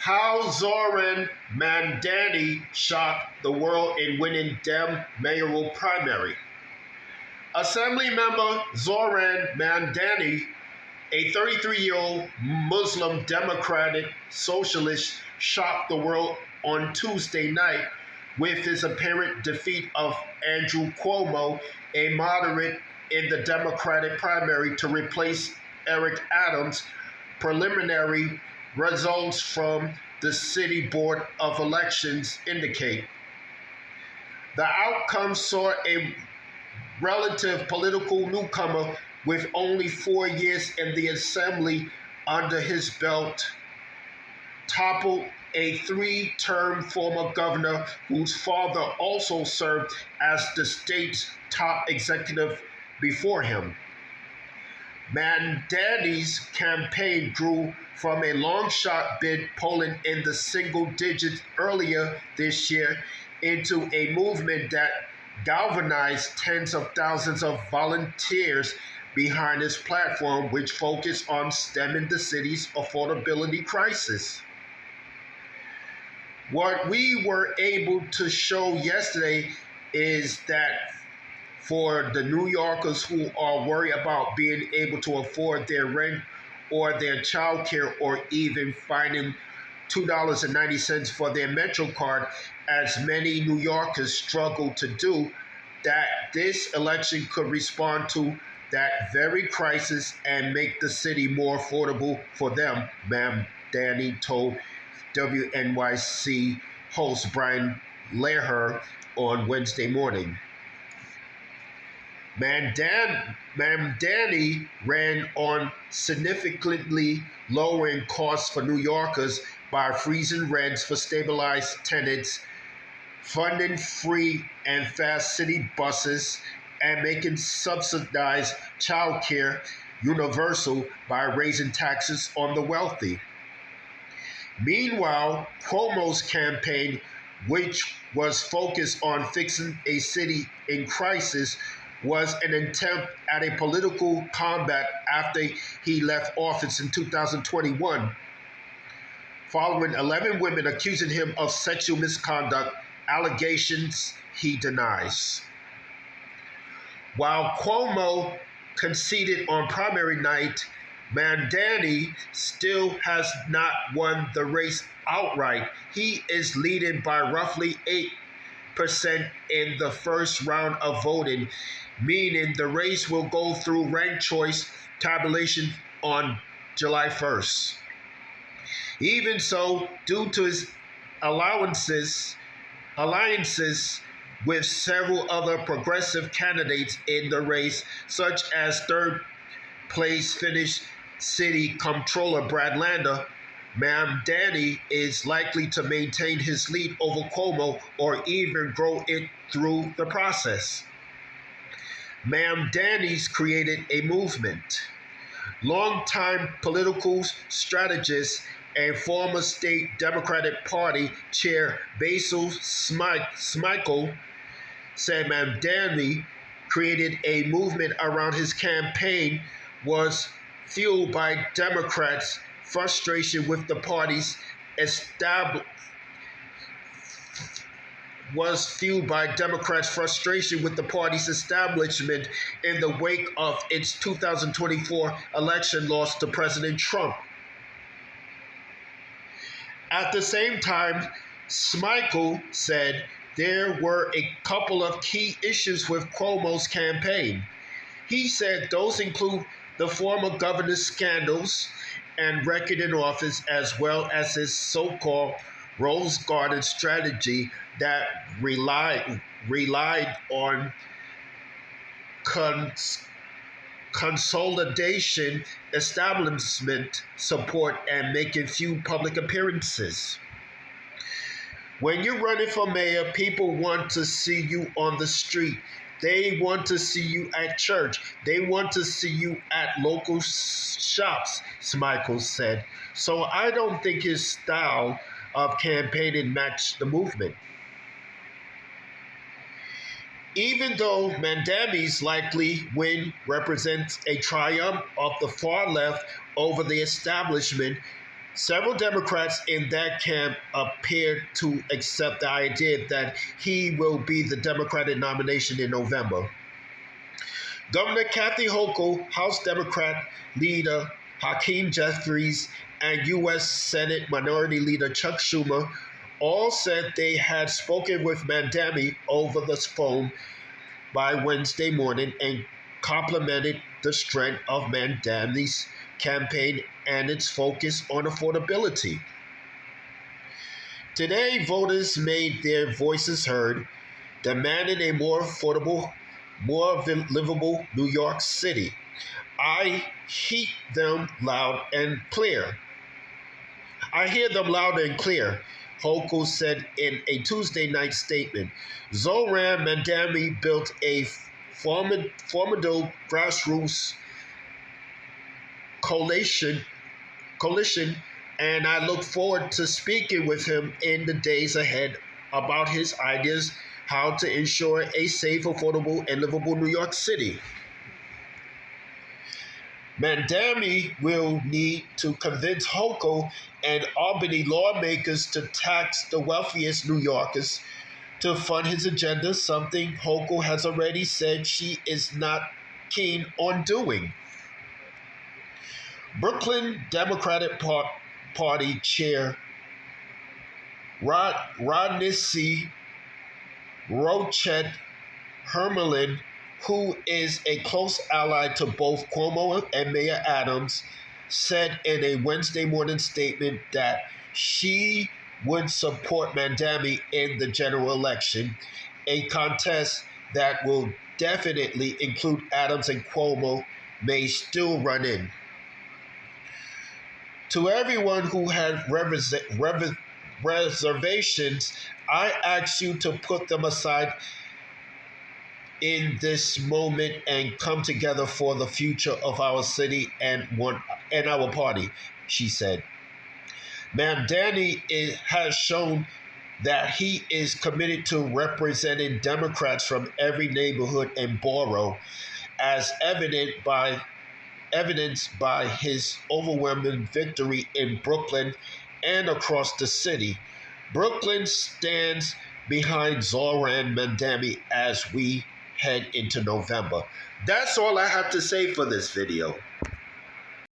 How Zohran Mamdani shocked the world in winning Dem mayoral primary. Assembly member Zohran Mamdani, a 33-year-old Muslim Democratic Socialist, shocked the world on Tuesday night with his apparent defeat of Andrew Cuomo, a moderate in the Democratic primary to replace Eric Adams. Preliminary results from the City Board of Elections indicate. The outcome saw a relative political newcomer with only 4 years in the assembly under his belt topple a 3-term former governor whose father also served as the state's top executive before him. Mamdani's campaign grew from a long-shot bid polling in the single digits earlier this year into a movement that galvanized tens of thousands of volunteers behind his platform, which focused on stemming the city's affordability crisis. What we were able to show yesterday is that for the New Yorkers who are worried about being able to afford their rent or their child care or even finding $2.90 for their Metro card, as many New Yorkers struggle to do, that this election could respond to that very crisis and make the city more affordable for them, Mamdani told WNYC host Brian Leher on Wednesday morning. Mamdani ran on significantly lowering costs for New Yorkers by freezing rents for stabilized tenants, funding free and fast city buses, and making subsidized child care universal by raising taxes on the wealthy. Meanwhile, Cuomo's campaign, which was focused on fixing a city in crisis, was an attempt at a political combat after he left office in 2021, following 11 women accusing him of sexual misconduct, allegations he denies. While Cuomo conceded on primary night, Mamdani still has not won the race outright. He is leading by roughly 8% in the first round of voting, meaning the race will go through ranked choice tabulation on July 1st. Even so, due to his alliances with several other progressive candidates in the race, such as third place finished City Comptroller Brad Lander, Mamdani is likely to maintain his lead over Cuomo or even grow it through the process. Mamdani's created a movement. Longtime political strategist and former state Democratic Party chair Basil Smikle said Mamdani created a movement around his campaign was fueled by Democrats' frustration with the party's establishment in the wake of its 2024 election loss to President Trump. At the same time, Smikle said there were a couple of key issues with Cuomo's campaign. He said those include the former governor's scandals and record in office, as well as his so-called Rose Garden strategy that relied on consolidation, establishment support, and making few public appearances. When you're running for mayor, people want to see you on the street. They want to see you at church. They want to see you at local shops, Smikle said. So I don't think his style of campaigning matched the movement. Even though Mamdani's likely win represents a triumph of the far left over the establishment, Several Democrats in that camp appear to accept the idea that he will be the Democratic nomination in November. Governor Kathy Hochul, House Democrat leader Hakeem Jeffries, and U.S. Senate Minority Leader Chuck Schumer all said they had spoken with Mamdani over the phone by Wednesday morning and complimented the strength of Mamdani's campaign and its focus on affordability. Today, voters made their voices heard, demanding a more affordable, more livable New York City. I hear them loud and clear. Hochul said in a Tuesday night statement. Zohran Mamdani built a formidable grassroots coalition, and I look forward to speaking with him in the days ahead about his ideas how to ensure a safe, affordable, and livable New York City. Mamdani will need to convince Hochul and Albany lawmakers to tax the wealthiest New Yorkers to fund his agenda, something Hochul has already said she is not keen on doing. Brooklyn Democratic Party Chair Rodney Rochet Hermelin, who is a close ally to both Cuomo and Mayor Adams, said in a Wednesday morning statement that she would support Mamdani in the general election, a contest that will definitely include Adams and Cuomo may still run in. To everyone who had reservations, I ask you to put them aside in this moment and come together for the future of our city and our party, she said. Mamdani has shown that he is committed to representing Democrats from every neighborhood and borough, as evidenced by his overwhelming victory in Brooklyn and across the city. Brooklyn stands behind Zohran Mamdani as we head into November. That's all I have to say for this video.